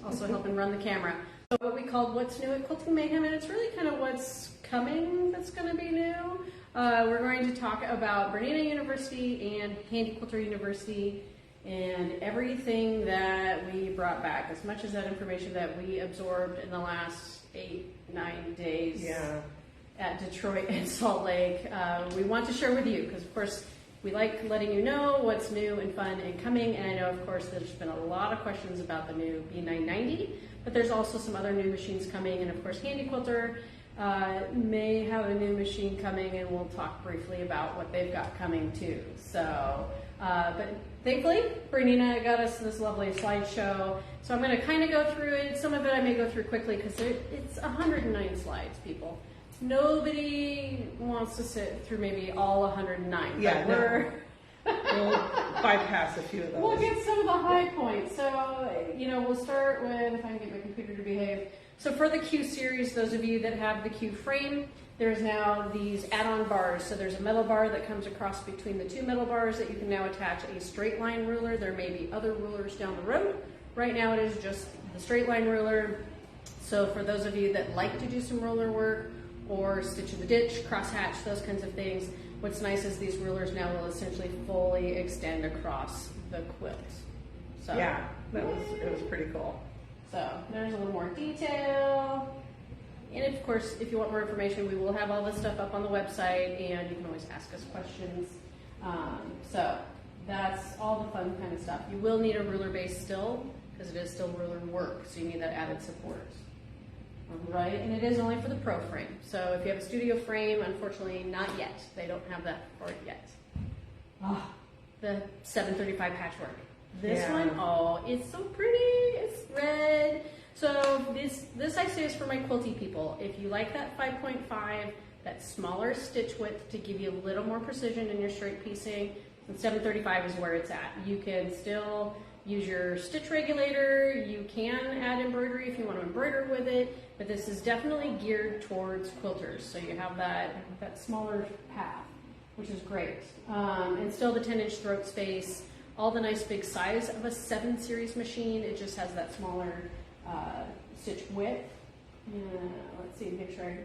also helping run the camera. So what we called What's New at Quilting Mayhem, and it's really kind of what's coming that's going to be new. We're going to talk about Bernina University and Handi Quilter University and everything that we brought back, as much as that information that we absorbed in the last 8-9 days at Detroit and Salt Lake. We want to share with you because, of course, we like letting you know what's new and fun and coming. And I know, of course, there's been a lot of questions about the new B990, but there's also some other new machines coming. And, of course, Handi Quilter may have a new machine coming, and we'll talk briefly about what they've got coming, too. So, but thankfully, Bernina got us this lovely slideshow. So I'm going to kind of go through it. Some of it I may go through quickly because it's 109 slides, people. Nobody wants to sit through maybe all 109. Yeah, we'll bypass a few of those. We'll get some of the high points. So, we'll start with, if I can get my computer to behave. So for the Q series, those of you that have the Q frame, there's now these add-on bars. So there's a metal bar that comes across between the two metal bars that you can now attach a straight line ruler. There may be other rulers down the road. Right now it is just the straight line ruler. So for those of you that like to do some ruler work, or stitch in the ditch, crosshatch, those kinds of things. What's nice is these rulers now will essentially fully extend across the quilt. So yeah, it was pretty cool. So there's a little more detail. And of course, if you want more information, we will have all this stuff up on the website, and you can always ask us questions. So that's all the fun kind of stuff. You will need a ruler base still, because it is still ruler work, so you need that added support. Right, and it is only for the pro frame. So if you have a studio frame, unfortunately, not yet. They don't have that for it yet. Oh, the 735 patchwork. This one, oh, it's so pretty. It's red. So this I say is for my quilty people. If you like that 5.5, that smaller stitch width to give you a little more precision in your straight piecing, and 735 is where it's at. You can still use your stitch regulator. You can add embroidery if you want to embroider with it, but this is definitely geared towards quilters. So you have that smaller path, which is great. And still the 10-inch throat space, all the nice big size of a 7 series machine. It just has that smaller stitch width. Let's see, make sure I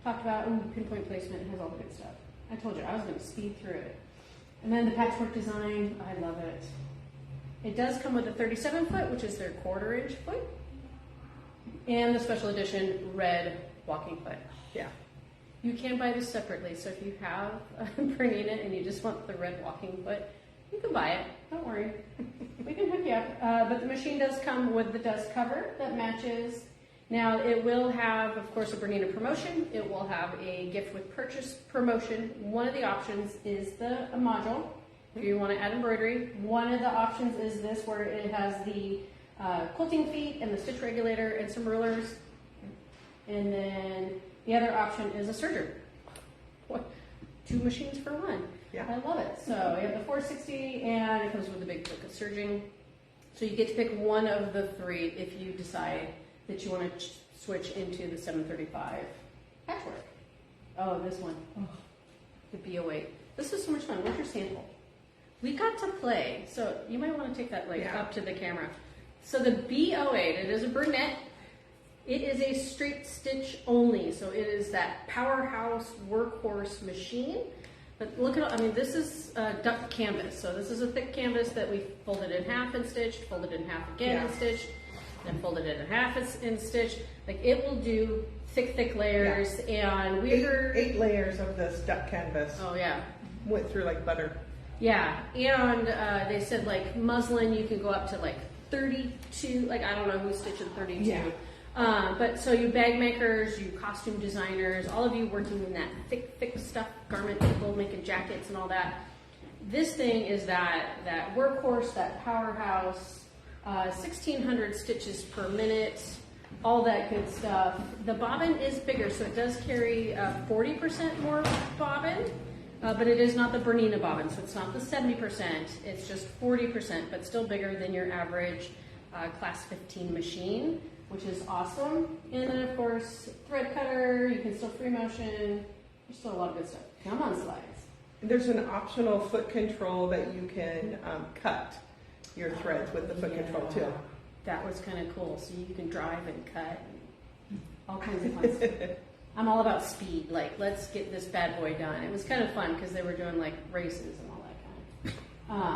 talked about pinpoint placement. It has all the good stuff. I told you I was going to speed through it. And then the patchwork design, I love it. It does come with a 37 foot, which is their 1/4 inch foot, and the special edition red walking foot. Yeah. You can buy this separately, so if you have a Bernina and you just want the red walking foot, you can buy it. Don't worry. We can hook you up. But the machine does come with the dust cover that matches. Now, it will have, of course, a Bernina promotion. It will have a gift with purchase promotion. One of the options is a module. If you want to add embroidery, one of the options is this, where it has the quilting feet and the stitch regulator and some rulers. And then the other option is a serger. What? 2 machines for 1. Yeah. I love it. So you have the 460, and it comes with a big book of serging. So you get to pick one of the 3 if you decide that you want to switch into the 735 patchwork. Oh, this one. Oh, the B08. This is so much fun. Where's your sample? We got to play, so you might want to take that up to the camera. So the B08, it is a brunette. It is a straight stitch only, so it is that powerhouse workhorse machine. But look at, this is duck canvas, so this is a thick canvas that we folded in half and stitched, folded in half again and stitched, then folded it in half and stitched. Like, it will do thick layers, and we heard 8 layers of this duck canvas. Oh yeah, went through like butter. Yeah, and they said like muslin, you can go up to like 32, like I don't know who's stitching 32. Yeah. But so you bag makers, you costume designers, all of you working in that thick stuff, garment people making jackets and all that. This thing is that workhorse, that powerhouse, 1,600 stitches per minute, all that good stuff. The bobbin is bigger, so it does carry 40% more bobbin. But it is not the Bernina bobbin, so it's not the 70%, it's just 40%, but still bigger than your average class 15 machine, which is awesome. And then, of course, thread cutter, you can still free motion, there's still a lot of good stuff. Come on, slides. There's an optional foot control that you can cut your threads with the foot control too. that was kind of cool. So you can drive and cut, and all kinds of fun stuff. I'm all about speed. Like, let's get this bad boy done. It was kind of fun because they were doing like races and all that kind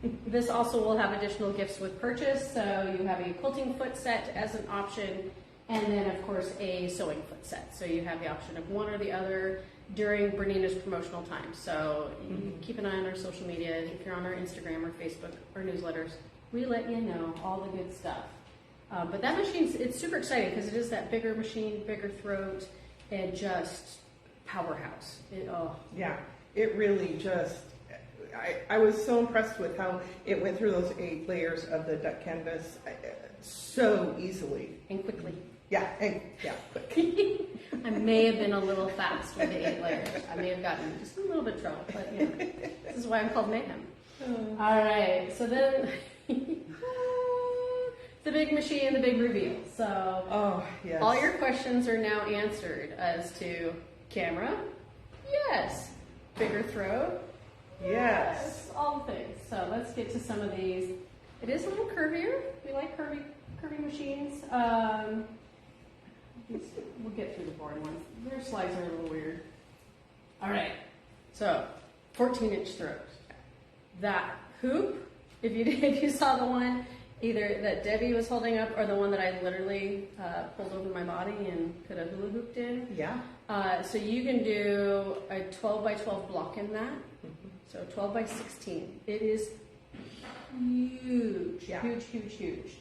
of. This also will have additional gifts with purchase. So you have a quilting foot set as an option, and then of course a sewing foot set. So you have the option of one or the other during Bernina's promotional time. So you keep an eye on our social media. If you're on our Instagram or Facebook or newsletters, we let you know all the good stuff. But that machine, it's super exciting because it is that bigger machine, bigger throat, and just powerhouse. Yeah, it really just, I was so impressed with how it went through those 8 layers of the duck canvas so easily. And quickly. Yeah, quick. I may have been a little fast with the 8 layers. I may have gotten just a little bit trouble, but you know, this is why I'm called Mayhem. All right, so then the big machine, the big reveal. So yes. All your questions are now answered as to camera, yes. Bigger throat, yes. All the things. So let's get to some of these. It is a little curvier. We like curvy machines. We'll get through the boring ones. Their slides are a little weird. All right, so 14-inch throat. That hoop, if you saw the one either that Debbie was holding up or the one that I literally pulled over my body and put a hula hooped in. Yeah. So you can do a 12 by 12 block in that. So 12 by 16. It is huge, huge.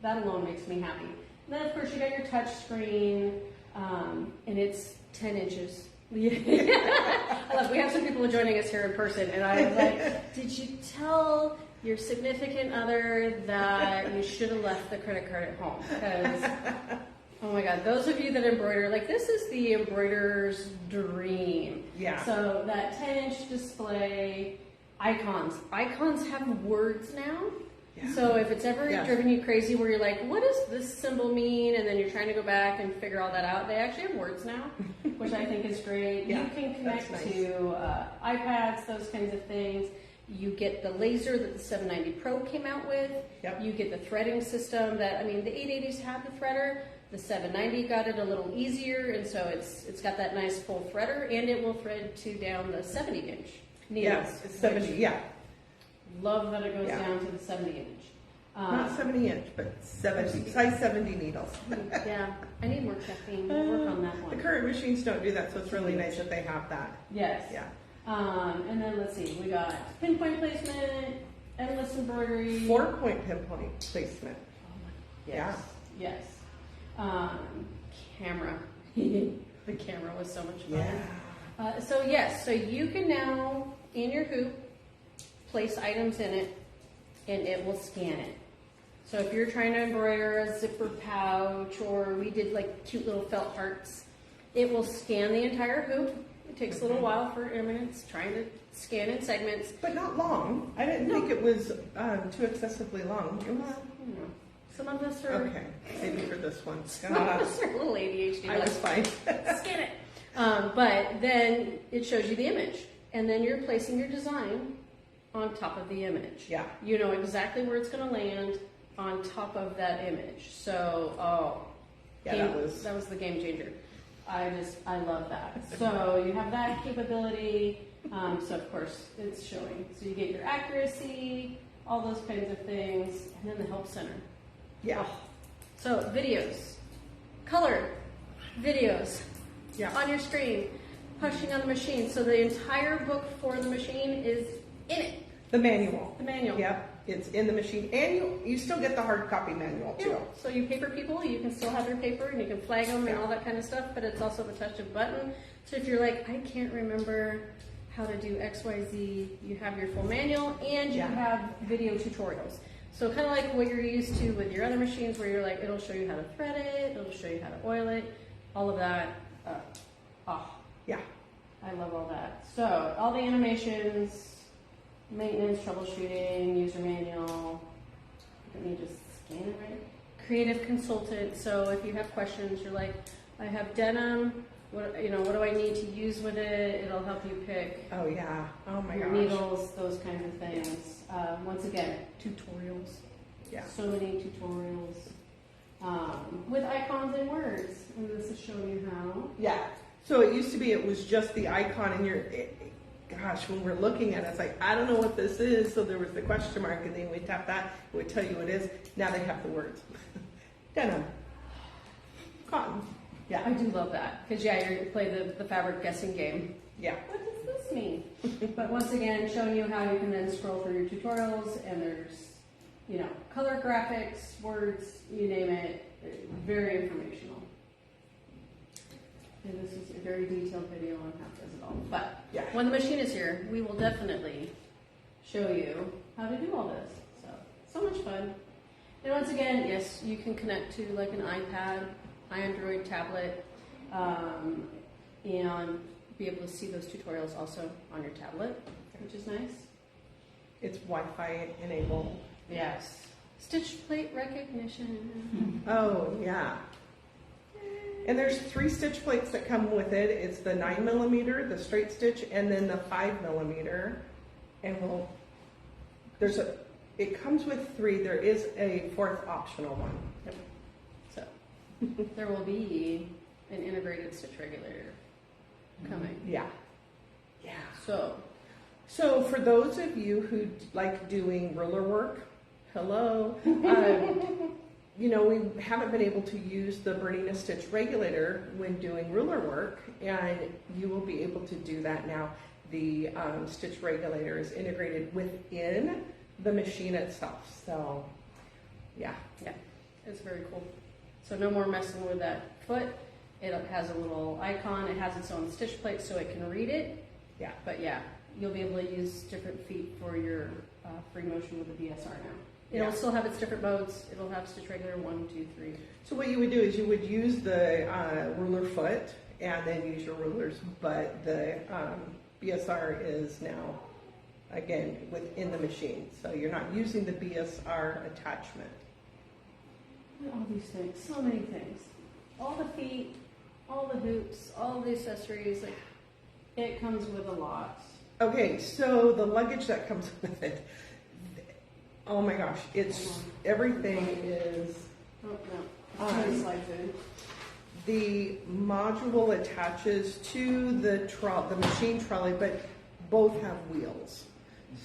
That alone makes me happy. And then of course you got your touch screen, and it's 10 inches. I love, we have some people joining us here in person, and I was like, did you tell your significant other that you should have left the credit card at home? Because, oh my God, those of you that embroider, like this is the embroiderer's dream. Yeah. So that 10-inch display, icons have words now. Yeah. So if it's ever driven you crazy where you're like, what does this symbol mean? And then you're trying to go back and figure all that out. They actually have words now, which I think is great. Yeah, you can connect to iPads, those kinds of things. You get the laser that the 790 Pro came out with. Yep. You get the threading system that, I mean, the 880s had the threader. The 790 got it a little easier, and so it's got that nice full threader, and it will thread to down the 70-inch needles. Yes, it's 70, yeah. Love that it goes down to the 70-inch. Not 70-inch, but 70, size 70 needles. Yeah, I need more caffeine. We'll work on that one. The current machines don't do that, so it's really nice that they have that. Yes. Yeah. And then let's see, we got pinpoint placement, endless embroidery. 4-point pinpoint placement. Oh my, yes. Yeah. Yes. Camera. The camera was so much fun. Yeah. So you can now, in your hoop, place items in it, and it will scan it. So if you're trying to embroider a zipper pouch, or we did like cute little felt hearts, it will scan the entire hoop. It takes a little while for, I mean, it's trying to scan in segments. But not long. I didn't think it was too excessively long. It was, some of us are... Okay, maybe for this one. Some of us are a little ADHD. I was fine. Scan it. But then it shows you the image. And then you're placing your design on top of the image. Yeah. You know exactly where it's going to land on top of that image. So, that was the game changer. I love that. So you have that capability. So of course it's showing. So you get your accuracy, all those kinds of things, and then the help center. Yeah. So videos, color videos on your screen, pushing on the machine. So the entire book for the machine is in it. The manual. The manual. Yep. It's in the machine, and you still get the hard copy manual too. So you paper people, you can still have your paper, and you can flag them and all that kind of stuff, but it's also the touch of a button. So if you're like, I can't remember how to do X, Y, Z, you have your full manual, and you have video tutorials. So kind of like what you're used to with your other machines, where you're like, it'll show you how to thread it, it'll show you how to oil it, all of that. I love all that. So all the animations, maintenance, troubleshooting, user manual. Let me just scan it right. Creative consultant. So if you have questions, you're like, I have denim, what do I need to use with it? It'll help you pick Oh yeah. Oh my your gosh. needles, those kinds of things. Once again, tutorials. Yeah. So many tutorials with icons and words. And this is showing you how. Yeah. So it used to be it was just the icon, and gosh, when we're looking at it, it's like, I don't know what this is. So there was the question mark, and then we tap that, it would tell you what it is. Now they have the words. Denim. Cotton. Yeah. I do love that because you play the fabric guessing game. Yeah. What does this mean? But once again, showing you how you can then scroll through your tutorials, and there's color graphics, words, you name it. Very informational. And this is a very detailed video on how it does it all. But Yeah. when the machine is here, we will definitely show you how to do all this. So much fun. And once again, yes, you can connect to like an iPad, Android tablet, and be able to see those tutorials also on your tablet, which is nice. It's Wi-Fi enabled. Yes. Stitch plate recognition. Oh yeah. And there's 3 stitch plates that come with it. It's the 9mm, the straight stitch, and then the 5mm. And it comes with 3. There is a 4th optional one. Yep. So there will be an integrated stitch regulator coming. Yeah. Yeah. So for those of you who like doing ruler work, hello. We haven't been able to use the Bernina stitch regulator when doing ruler work, and you will be able to do that now. The stitch regulator is integrated within the machine itself. So, yeah. yeah, it's very cool. So no more messing with that foot. It has a little icon. It has its own stitch plate so it can read it. Yeah. But yeah, you'll be able to use different feet for your free motion with the BSR now. It'll still have its different modes. It'll have stitch regulator 1, 2, 3. So what you would do is you would use the ruler foot and then use your rulers, but the BSR is now, again, within the machine. So you're not using the BSR attachment. All these things, so many things. All the feet, all the hoops, all the accessories. Like, it comes with a lot. Okay, so the luggage that comes with it. Oh my gosh, everything is. Oh no, it's slide food. The module attaches to the machine trolley, but both have wheels,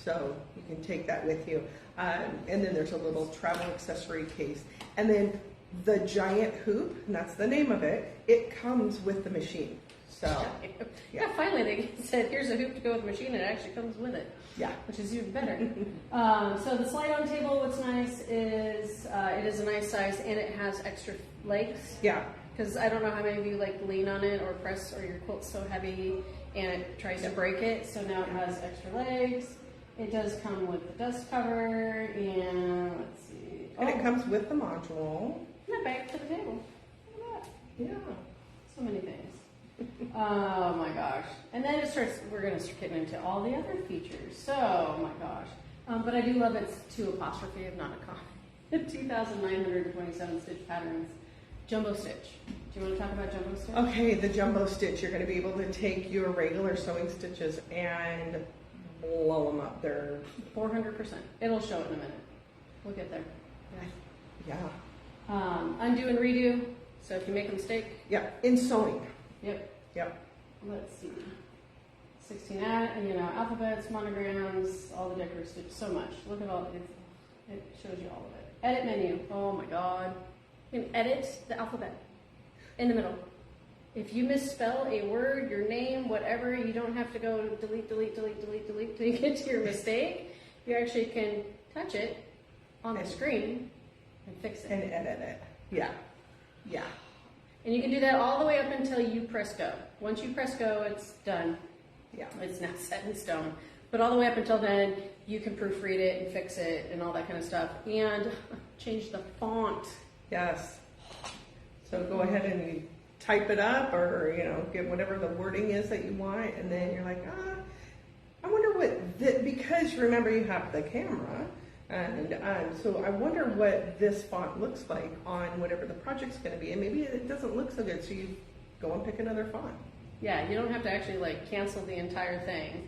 so you can take that with you. And then there's a little travel accessory case, and then the giant hoop, and that's the name of it. It comes with the machine. So yeah, finally they said here's a hoop to go with the machine, and it actually comes with it. Yeah, which is even better. So the slide-on table, what's nice is it is a nice size, and it has extra legs. Yeah. Because I don't know how many of you like lean on it or press, or your quilt's so heavy and it tries to break it. So now it has extra legs. It does come with the dust cover, and let's see. And it comes with the module. And a bag for the table. Look at that. Yeah. So many things. Oh my gosh. And then we're going to start getting into all the other features. So, oh my gosh. But I do love its 2 apostrophe of not a comma. 2,927 stitch patterns. Jumbo stitch. Do you want to talk about jumbo stitch? Okay, the jumbo stitch. You're going to be able to take your regular sewing stitches and blow them up. They're 400%. It'll show it in a minute. We'll get there. Yeah. Undo and redo. So if you make a mistake. Yeah, in sewing. Yep. Yep. Let's see. 16 alphabets, monograms, all the decorative stitch. So much. Look at all it shows you all of it. Edit menu. Oh my god. You can edit the alphabet in the middle. If you misspell a word, your name, whatever, you don't have to go delete till you get to your mistake. You actually can touch it on the screen and fix it. And edit it. Yeah. Yeah. And you can do that all the way up until you press go. Once you press go, it's done. Yeah. It's not set in stone. But all the way up until then, you can proofread it and fix it and all that kind of stuff. And change the font. Yes. So go ahead and you type it up, or get whatever the wording is that you want, and then you're like, I wonder what because remember you have the camera, and so I wonder what this font looks like on whatever the project's going to be, and maybe it doesn't look so good, so you go and pick another font. Yeah, you don't have to actually like cancel the entire thing.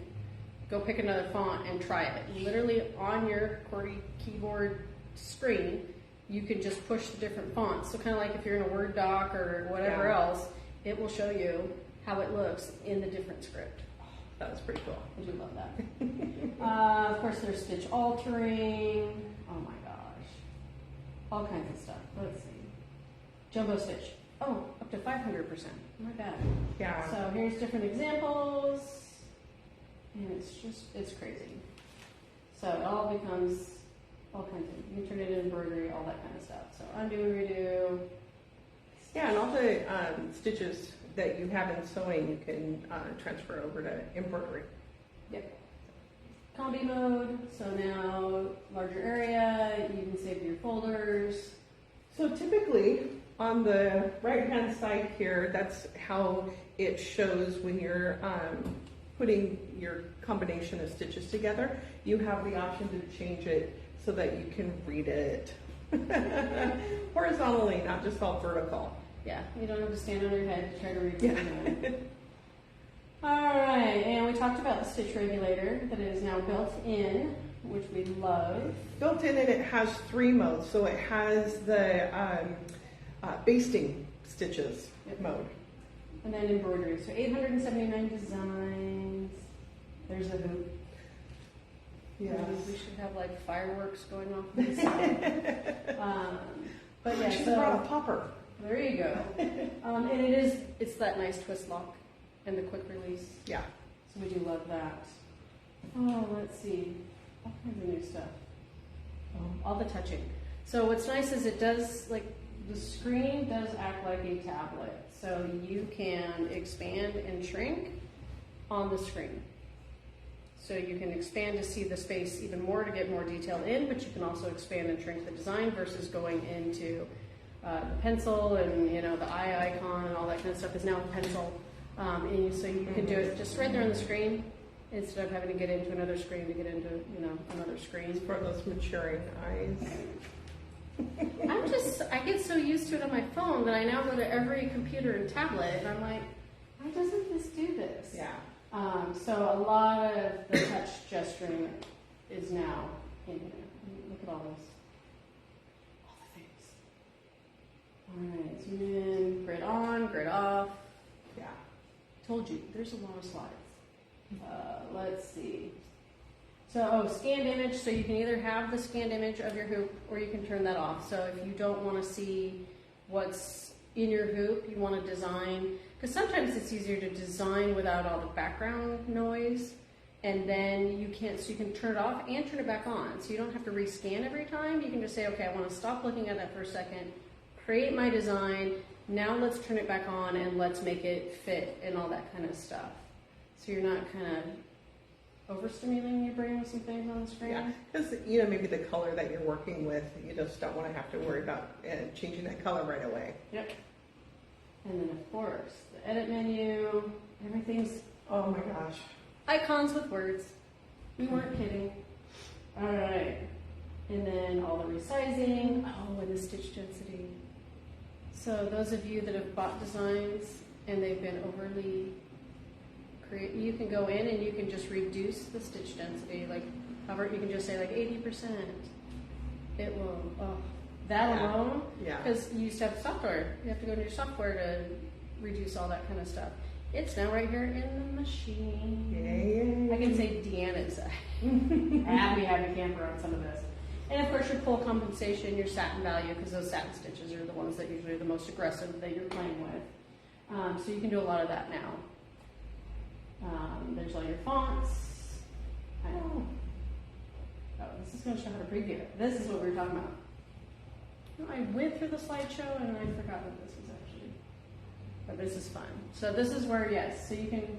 Go pick another font and try it. Literally on your QWERTY keyboard screen, you can just push the different fonts. So kind of like if you're in a Word doc or whatever else, it will show you how it looks in the different script. That was pretty cool. I do love that. Of course, there's stitch altering. Oh my gosh. All kinds of stuff. Let's see. Jumbo stitch. Oh, up to 500%. My bad. Yeah. So here's different examples. And it's crazy. So it all becomes all kinds of, you can turn it into embroidery, all that kind of stuff. So undo, redo. Yeah, and all the stitches that you have in sewing, you can transfer over to embroidery. Yep. Combi mode, so now larger area, you can save your folders. So typically on the right-hand side here, that's how it shows when you're putting your combination of stitches together. You have the option to change it so that you can read it horizontally, not just all vertical. Yeah, you don't have to stand on your head to try to read Yeah. it. Alright, and we talked about the stitch regulator that is now built in, which we love. Built in, and it has 3 modes. So it has the basting stitches mode. And then embroidery. So 879 designs. There's a hoop. Yeah. We should have like fireworks going off on the side. But yeah, She so brought a popper. there you go. And it's that nice twist lock and the quick release. Yeah. So we do love that. Oh, let's see. All kinds of new stuff. All the touching. So what's nice is it does, like, the screen does act like a tablet. So you can expand and shrink on the screen. So you can expand to see the space even more to get more detail in, but you can also expand and shrink the design versus going into the pencil and, you know, the eye icon and all that kind of stuff is now pencil. So you can do it just right there on the screen instead of having to get into another screen to get into, you know, another screen. For those maturing eyes. I get so used to it on my phone that I now go to every computer and tablet and I'm like, why doesn't this do this? Yeah. So a lot of the touch gesturing is now in here. Look at all this. All the things. Alright, zoom in, grid on, grid off. Yeah. Told you, there's a lot of slides. Let's see. So, scanned image, so you can either have the scanned image of your hoop or you can turn that off. So if you don't want to see what's in your hoop, you want to design, because sometimes it's easier to design without all the background noise, and then you can turn it off and turn it back on. So you don't have to rescan every time. You can just say, okay, I want to stop looking at that for a second, create my design, now let's turn it back on and let's make it fit and all that kind of stuff. So you're not kind of overstimulating your brain with some things on the screen? Yeah, because, you know, maybe the color that you're working with, you just don't want to have to worry about changing that color right away. Yep. And then, of course, the edit menu, everything's, oh my gosh. icons with words. We weren't kidding. All right. And then all the resizing. Oh, and the stitch density. So those of you that have bought designs and they've been overly you can go in and you can just reduce the stitch density, like however you can just say like 80%. It will, that alone, because you used to have software. You have to go into your software to reduce all that kind of stuff. It's now right here in the machine. Yay. I can say Deanna's happy camper on some of this. And of course your pull compensation, your satin value, because those satin stitches are the ones that usually are the most aggressive that you're playing with. So you can do a lot of that now. There's all your fonts. Oh, this is going to show how to preview it. This is what we were talking about. I went through the slideshow and I forgot what this was actually. But this is fun. So this is where, yes, so you can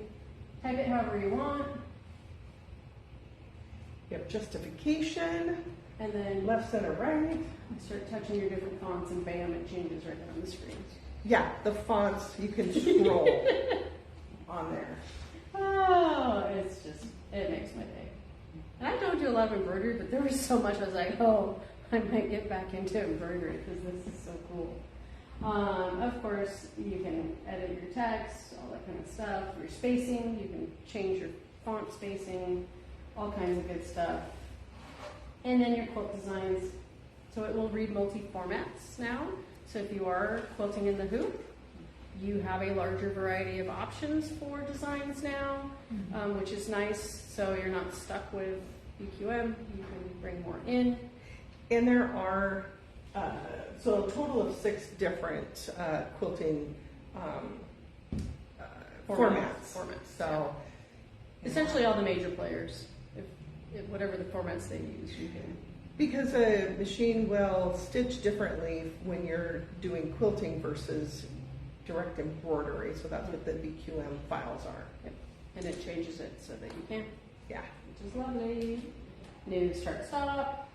type it however you want. You have justification. And then left, center, right. You start touching your different fonts and bam, it changes right there on the screen. Yeah, the fonts, you can scroll on there. Oh, it makes my day. And I don't do a lot of embroidery, but there was so much I was like, oh, I might get back into embroidery because this is so cool. Of course, you can edit your text, all that kind of stuff. Your spacing, you can change your font spacing, all kinds of good stuff. And then your quilt designs. So it will read multi-formats now. So if you are quilting in the hoop, you have a larger variety of options for designs now, which is nice. So you're not stuck with BQM. You can bring more in. And there are so a total of 6 different quilting formats. So essentially all the major players, if whatever the formats they use, you can. Because a machine will stitch differently when you're doing quilting versus direct embroidery. So that's what the BQM files are. Yep. And it changes it so that you can. Yeah. Which is lovely. New start stop.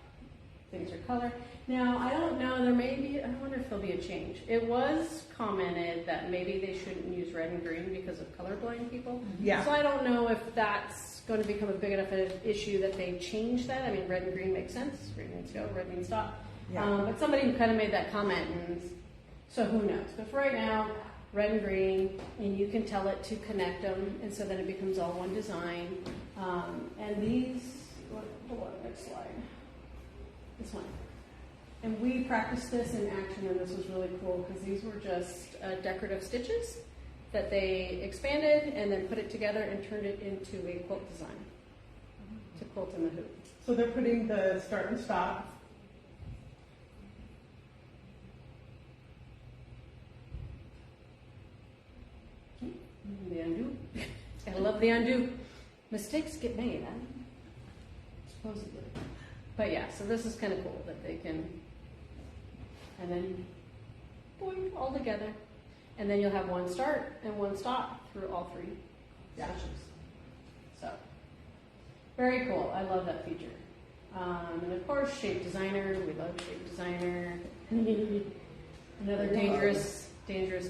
Things are color. Now, I don't know, there may be, I wonder if there'll be a change. It was commented that maybe they shouldn't use red and green because of colorblind people. Yeah. So I don't know if that's going to become a big enough issue that they change that. I mean, red and green makes sense. Green means go, red means stop. Yeah. But somebody kind of made that comment, and so who knows. But for right now, red and green, and you can tell it to connect them, and so then it becomes all one design. And these, hold on, next slide. This one. And we practiced this in action, and this was really cool because these were just decorative stitches that they expanded and then put it together and turned it into a quilt design to quilt in the hoop. So they're putting the start and stop. The undo. I love the undo. Mistakes get made, huh? Supposedly. But yeah, so this is kind of cool that they can, and then boing, all together. And then you'll have one start and one stop through all 3 sessions. So, very cool. I love that feature. And of course, Shape Designer. We love Shape Designer. Another dangerous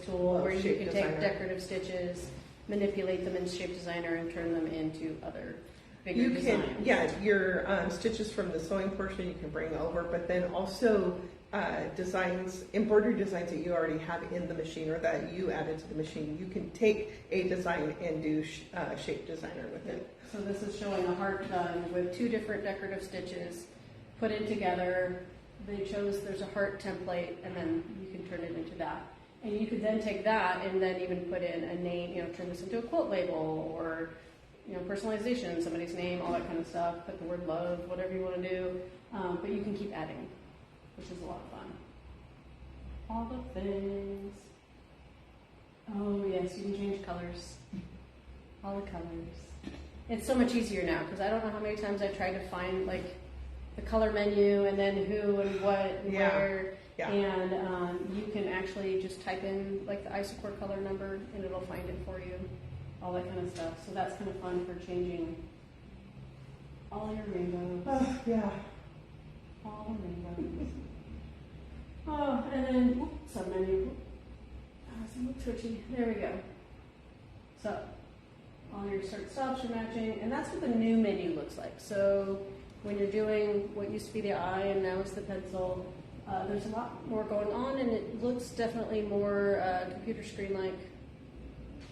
tool where you can take decorative stitches, manipulate them in Shape Designer, and turn them into other bigger designs. Yeah, your stitches from the sewing portion you can bring over, but then also designs, embroidery designs that you already have in the machine or that you added to the machine. You can take a design and do Shape Designer with it. So this is showing a heart done with 2 different decorative stitches put in together. They chose, there's a heart template, and then you can turn it into that. And you could then take that and then even put in a name, turn this into a quilt label or, personalization, somebody's name, all that kind of stuff. Put the word love, whatever you want to do. But you can keep adding, which is a lot of fun. All the things. Oh yes, you can change colors. All the colors. It's so much easier now because I don't know how many times I tried to find the color menu and then who and what and where. Yeah. And you can actually just type in the isochord color number and it'll find it for you. All that kind of stuff. So that's kind of fun for changing all your rainbows. Oh, yeah. All the rainbows. Oh, and then submenu. It's a little twitchy. There we go. So all your start stops are matching, and that's what the new menu looks like. So when you're doing what used to be the eye and now it's the pencil, there's a lot more going on, and it looks definitely more computer screen-like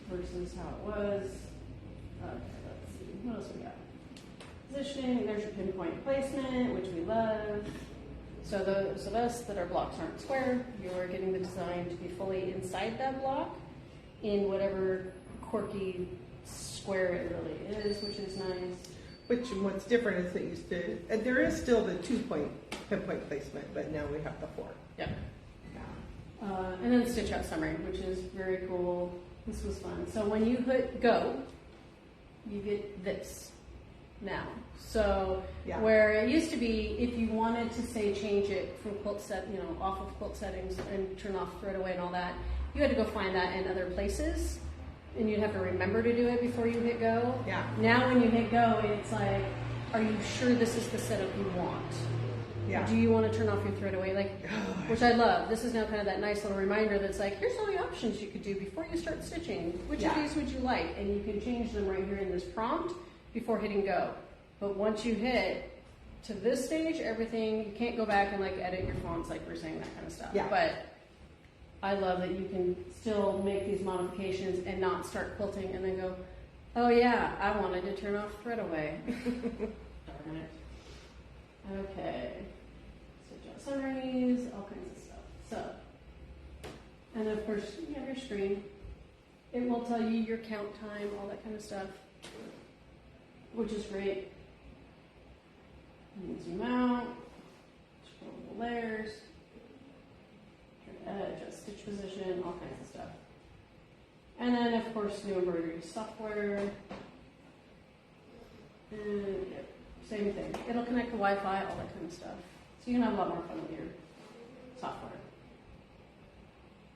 versus how it was. Okay, let's see. What else we got? Positioning. There's your pinpoint placement, which we love. So those of us that our blocks aren't square, you're getting the design to be fully inside that block in whatever quirky square it really is, which is nice. What's different is that there is still the 2-point pinpoint placement, but now we have the 4. Yeah. And then stitch out summary, which is very cool. This was fun. So when you hit go, you get this now. So where it used to be, if you wanted to say change it from quilt set, off of quilt settings and turn off thread away and all that, you had to go find that in other places. And you'd have to remember to do it before you hit go. Yeah. Now when you hit go, it's like, are you sure this is the setup you want? Yeah. Do you want to turn off your thread away? Which I love. This is now kind of that nice little reminder that's like, here's all the options you could do before you start stitching. Which of these would you like? And you can change them right here in this prompt before hitting go. But once you hit to this stage, everything, you can't go back and edit your fonts like we're saying, that kind of stuff. Yeah. But I love that you can still make these modifications and not start quilting and then go, oh yeah, I wanted to turn off thread away. Darn it. Okay. Switch out summaries, all kinds of stuff. So, and of course, you have your screen. It will tell you your count time, all that kind of stuff, which is great. You can zoom out, scroll the layers, adjust stitch position, all kinds of stuff. And then, of course, new embroidery software. And yep, same thing. It'll connect to Wi-Fi, all that kind of stuff. So you can have a lot more fun with your software.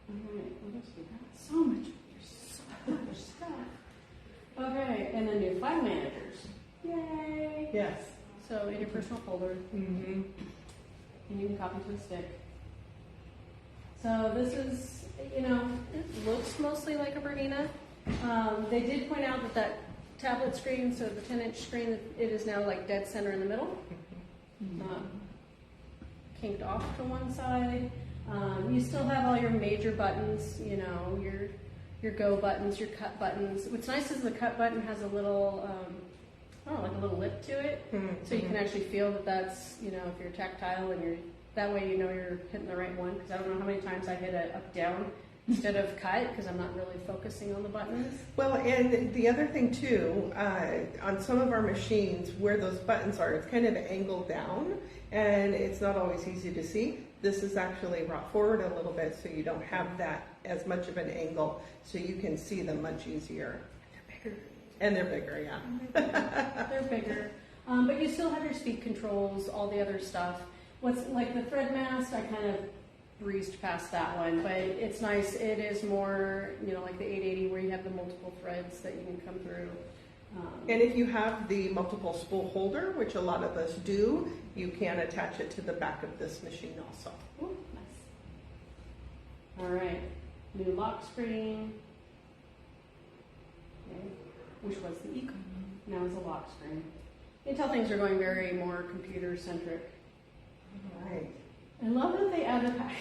All right, what else we got? So much stuff. Okay, and then new file managers. Yay! Yes. So in your personal folder, Mm-hmm. and you can copy to a stick. So this is, you know, it looks mostly like a Bernina. They did point out that tablet screen, so the 10-inch screen, it is now like dead center in the middle. Kinked off to one side. You still have all your major buttons, you know, your go buttons, your cut buttons. What's nice is the cut button has a little, like a little lip to it, so you can actually feel that that's, you know, if you're tactile and that way you know you're hitting the right one, because I don't know how many times I hit it up down instead of cut, because I'm not really focusing on the buttons. Well, and the other thing too, on some of our machines where those buttons are, it's kind of angled down and it's not always easy to see. This is actually brought forward a little bit so you don't have that as much of an angle, so you can see them much easier. And they're bigger, yeah. They're bigger. But you still have your speed controls, all the other stuff. What's like the thread mast, I kind of breezed past that one, but it's nice. It is more, you know, like the 880 where you have the multiple threads that you can come through. And if you have the multiple spool holder, which a lot of us do, you can attach it to the back of this machine also. Ooh, nice. All right, new lock screen. Okay. Which was the eco. Now it's a lock screen. You can tell things are going very more computer centric. Right. I love that they added a pack.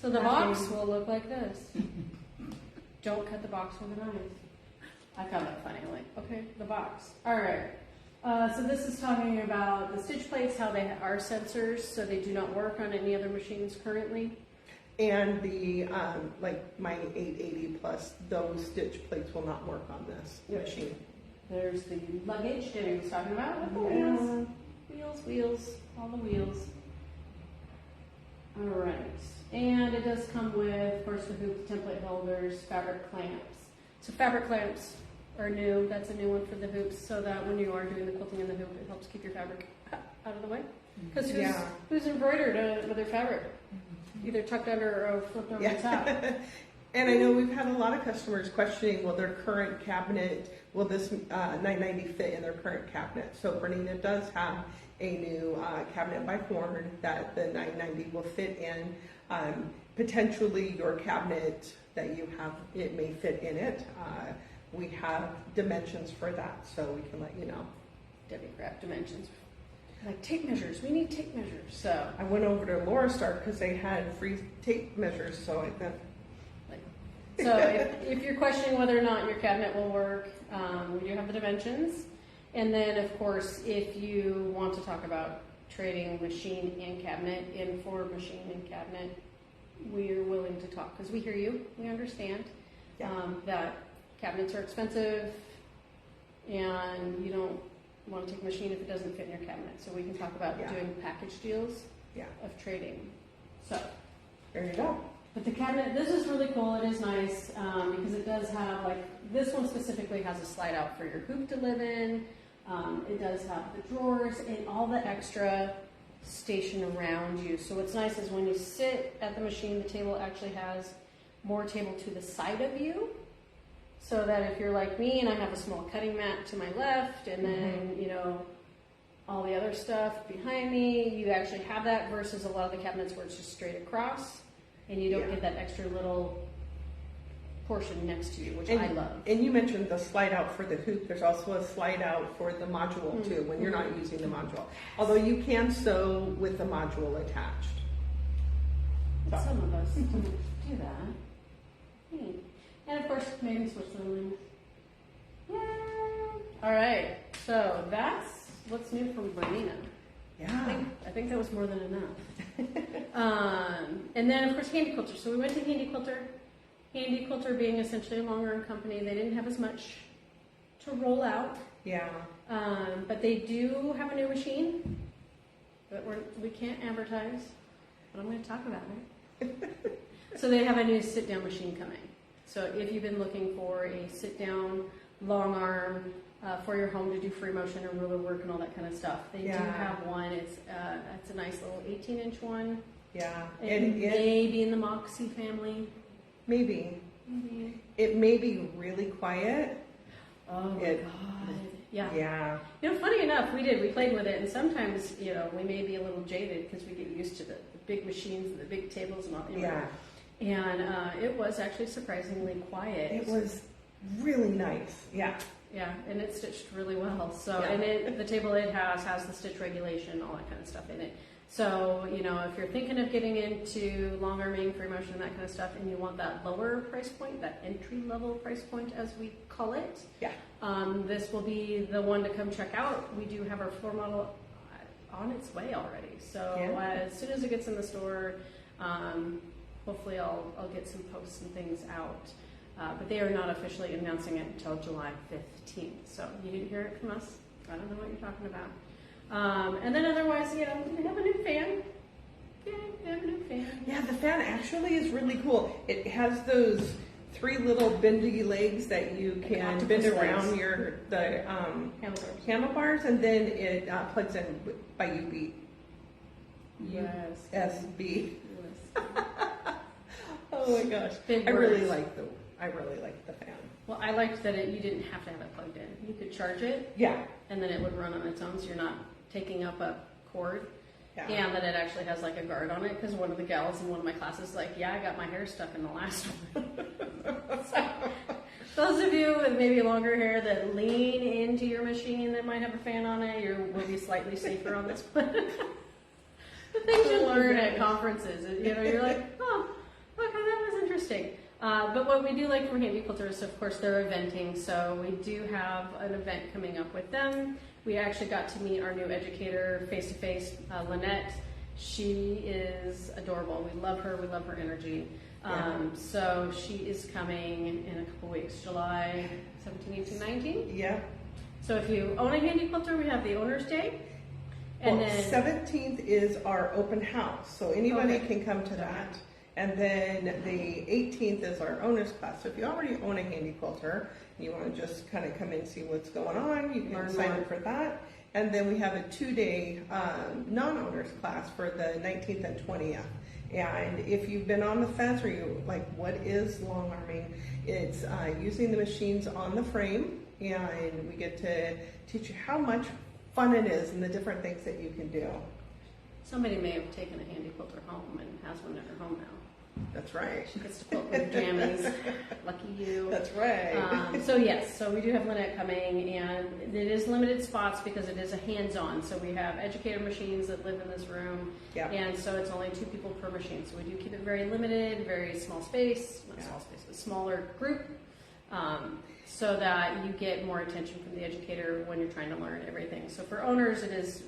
So the box will look like this. Don't cut the box with a knife. I found that funny. I'm like, okay, the box. All right. So this is talking about the stitch plates, how they are sensors, so they do not work on any other machines currently. And the, like my 880 plus, those stitch plates will not work on this machine. There's the luggage Debbie was talking about with the wheels. Wheels, all the wheels. All right. And it does come with, of course, the hoop template holders, fabric clamps. So fabric clamps are new. That's a new one for the hoops, so that when you are doing the quilting in the hoop, it helps keep your fabric out of the way. Because who's embroidered with their fabric? Either tucked under or flipped over the top. And I know we've had a lot of customers questioning, will their current cabinet, will this 990 fit in their current cabinet? So Bernina does have a new cabinet by Horn that the 990 will fit in. Potentially your cabinet that you have, it may fit in it. We have dimensions for that, so we can let you know. Debbie grabbed dimensions. Like tape measures, we need tape measures. So I went over to Laura Star because they had free tape measures, so I thought. So if you're questioning whether or not your cabinet will work, we do have the dimensions. And then, of course, if you want to talk about trading machine and cabinet in for machine and cabinet, we're willing to talk because we hear you. We understand that cabinets are expensive and you don't want to take a machine if it doesn't fit in your cabinet. So we can talk about doing package deals of trading. So there you go. But the cabinet, this is really cool. It is nice because it does have, like, this one specifically has a slide out for your hoop to live in. It does have the drawers and all the extra station around you. So what's nice is when you sit at the machine, the table actually has more table to the side of you. So that if you're like me and I have a small cutting mat to my left and then, you know, all the other stuff behind me, you actually have that versus a lot of the cabinets where it's just straight across. And you don't get that extra little portion next to you, which I love. And you mentioned the slide out for the hoop. There's also a slide out for the module too, when you're not using the module. Although you can sew with the module attached. It's so some of us to do that. And of course, maybe Switzerland. Yay! All right, so that's what's new from Bernina. Yeah. I think that was more than enough. And then, of course, Handi Quilter. So we went to Handi Quilter. Handi Quilter being essentially a long-arm company, they didn't have as much to roll out. Yeah. But they do have a new machine that we can't advertise, but I'm going to talk about it. So they have a new sit-down machine coming. So if you've been looking for a sit-down, long-arm for your home to do free motion and ruler work and all that kind of stuff, they do have one. It's a nice little 18-inch one. Yeah. It may be in the Moxie family. Maybe. It may be really quiet. Oh my God. Yeah. Yeah. You know, funny enough, we played with it, and sometimes, you know, we may be a little jaded because we get used to the big machines and the big tables and all. You know. Yeah. And it was actually surprisingly quiet. It was really nice. Yeah. Yeah, and it stitched really well. So, and the table it has the stitch regulation, all that kind of stuff in it. So, you know, if you're thinking of getting into long arming, free motion, and that kind of stuff, and you want that lower price point, that entry level price point as we call it, this will be the one to come check out. We do have our floor model on its way already. So as soon as it gets in the store, hopefully I'll get some posts and things out. But they are not officially announcing it until July 15th. So you didn't hear it from us. I don't know what you're talking about. And then otherwise, you know, they have a new fan. Yeah, they have a new fan. Yeah, the fan actually is really cool. It has those 3 little bendy legs that you can bend around the handlebars, and then it plugs in by USB. Yes. USB. Yes. Oh my gosh. I really like the fan. Well, I liked that you didn't have to have it plugged in. You could charge it. Yeah. And then it would run on its own, so you're not taking up a cord. Yeah. And that it actually has like a guard on it, because one of the gals in one of my classes is like, yeah, I got my hair stuck in the last one. So, those of you with maybe longer hair that lean into your machine that might have a fan on it, you will be slightly safer on this one. The things you learn at conferences, you know, you're like, oh, okay, that was interesting. But what we do like from Handi Quilter is, of course, they're eventing. So we do have an event coming up with them. We actually got to meet our new educator face-to-face, Lynette. She is adorable. We love her. We love her energy. So she is coming in a couple weeks, July 17, 18, 19. Yeah. So if you own a Handi Quilter, we have the Owner's Day. And then 17th is our open house, so anybody can come to that. And then the 18th is our owner's class. So if you already own a Handi Quilter, and you want to just kind of come in and see what's going on, you can sign up for that. And then we have a 2-day non-owner's class for the 19th and 20th. And if you've been on the fence, or you like, what is long arming? It's using the machines on the frame, and we get to teach you how much fun it is and the different things that you can do. Somebody may have taken a Handi Quilter home and has one at her home now. That's right. She gets to quilt with her jammies. Lucky you. That's right. So yes, so we do have Lynette coming, and it is limited spots because it is a hands-on. So we have educator machines that live in this room, and so it's only 2 people per machine. So we do keep it very limited, very small space, not small space, but smaller group, so that you get more attention from the educator when you're trying to learn everything. So for owners, it is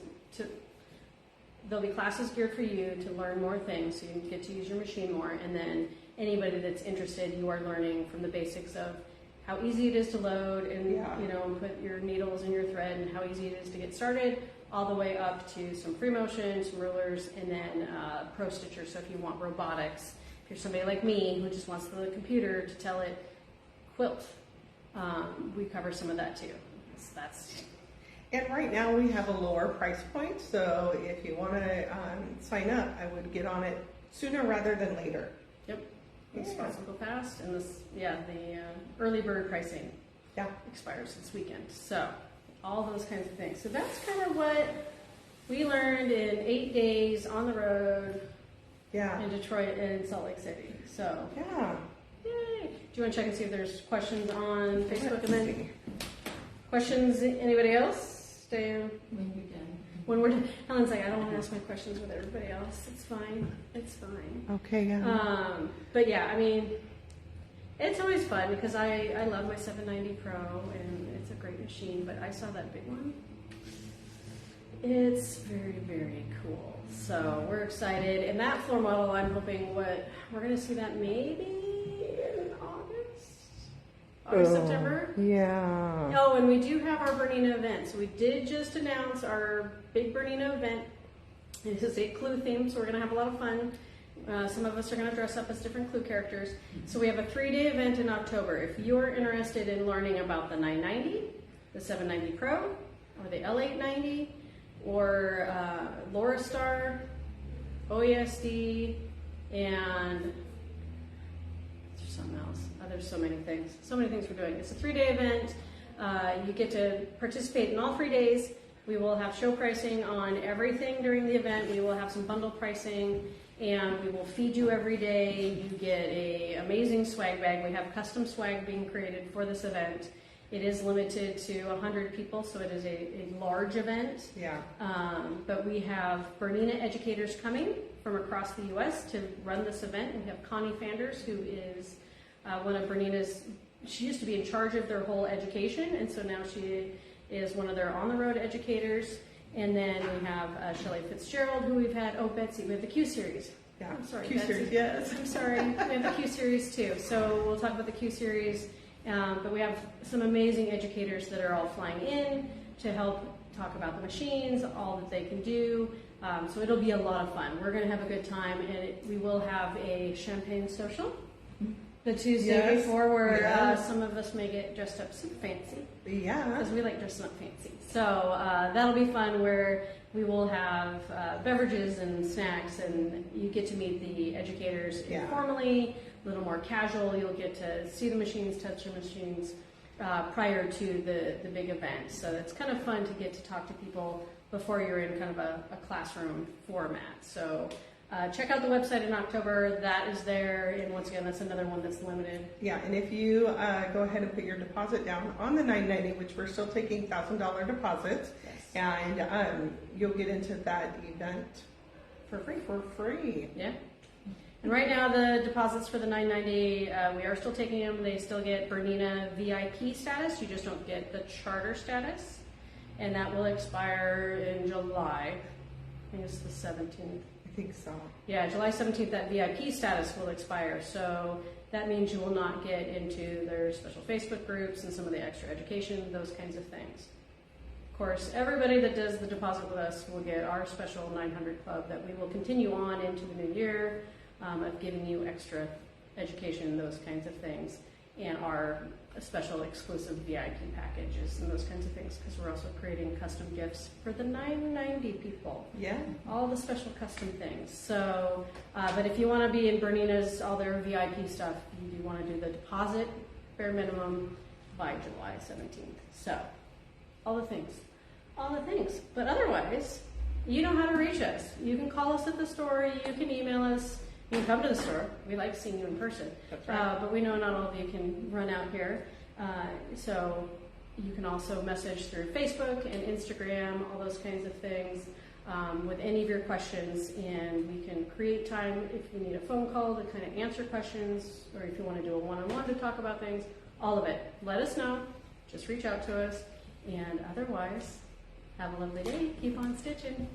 there'll be classes geared for you to learn more things, so you can get to use your machine more. And then anybody that's interested, you are learning from the basics of how easy it is to load and you know, put your needles and your thread, and how easy it is to get started, all the way up to some free motion, some rulers, and then pro stitcher. So if you want robotics, if you're somebody like me who just wants the computer to tell it quilt, we cover some of that too. That's And right now we have a lower price point, so if you want to sign up, I would get on it sooner rather than later. Yep. These spots will go fast, and the early bird pricing expires this weekend. So all those kinds of things. So that's kind of what we learned in 8 days on the road in Detroit and Salt Lake City. So yay! Do you want to check and see if there's questions on Facebook? And then questions, anybody else? Stay on. When you're done. when we're done. Helen's like, I don't want to ask my questions with everybody else. It's fine. It's fine. Okay, yeah. But yeah, I mean, it's always fun because I love my 790 Pro and it's a great machine, but I saw that big one. It's very, very cool. So we're excited. And that floor model, I'm hoping we're going to see that maybe in August, September. Yeah. Oh, and we do have our Bernina event. So we did just announce our big Bernina event. It is a Clue theme, so we're going to have a lot of fun. Some of us are going to dress up as different Clue characters. So we have a 3-day event in October. If you're interested in learning about the 990, the 790 Pro, or the L890, or Laura Star, OESD, and there's something else. There's so many things. So many things we're doing. It's a 3-day event. You get to participate in all 3 days. We will have show pricing on everything during the event. We will have some bundle pricing, and we will feed you every day. You get an amazing swag bag. We have custom swag being created for this event. It is limited to 100 people, so it is a large event. Yeah. But we have Bernina educators coming from across the U.S. to run this event. We have Connie Fanders, who is one of Bernina's. She used to be in charge of their whole education, and so now she is one of their on-the-road educators. And then we have Shelley Fitzgerald, who we've had. Oh, Betsy, we have the Q series. Yeah. I'm sorry, Q Betsy. series, yes. I'm sorry. We have the Q series too. So we'll talk about the Q series. But we have some amazing educators that are all flying in to help talk about the machines, all that they can do. So it'll be a lot of fun. We're going to have a good time, and we will have a champagne social the Tuesday before, where some of us may get dressed up super fancy. Yeah. Because we like dressing up fancy. So that'll be fun, where we will have beverages and snacks, and you get to meet the educators informally, a little more casual. You'll get to see the machines, touch the machines prior to the big event. So it's kind of fun to get to talk to people before you're in kind of a classroom format. So check out the website in October. That is there. And once again, that's another one that's limited. Yeah, and if you go ahead and put your deposit down on the 990, which we're still taking $1,000 deposits, and you'll get into that event For free. For free. Yeah. And right now, the deposits for the 990, we are still taking them. They still get Bernina VIP status. You just don't get the charter status. And that will expire in July. I think it's the 17th. I think so. Yeah, July 17th, that VIP status will expire. So that means you will not get into their special Facebook groups and some of the extra education, those kinds of things. Of course, everybody that does the deposit with us will get our special 900 club that we will continue on into the new year. Of giving you extra education, those kinds of things, and our special exclusive VIP packages and those kinds of things, because we're also creating custom gifts for the 990 people. Yeah. All the special custom things. So, but if you want to be in Bernina's, all their VIP stuff, you do want to do the deposit, bare minimum, by July 17th. So, all the things. All the things. But otherwise, you know how to reach us. You can call us at the store, you can email us. You can come to the store. We like seeing you in person. That's right. But we know not all of you can run out here. So you can also message through Facebook and Instagram, all those kinds of things, with any of your questions. And we can create time if you need a phone call to kind of answer questions, or if you want to do a one-on-one to talk about things, all of it. Let us know. Just reach out to us. And otherwise, have a lovely day. Keep on stitching.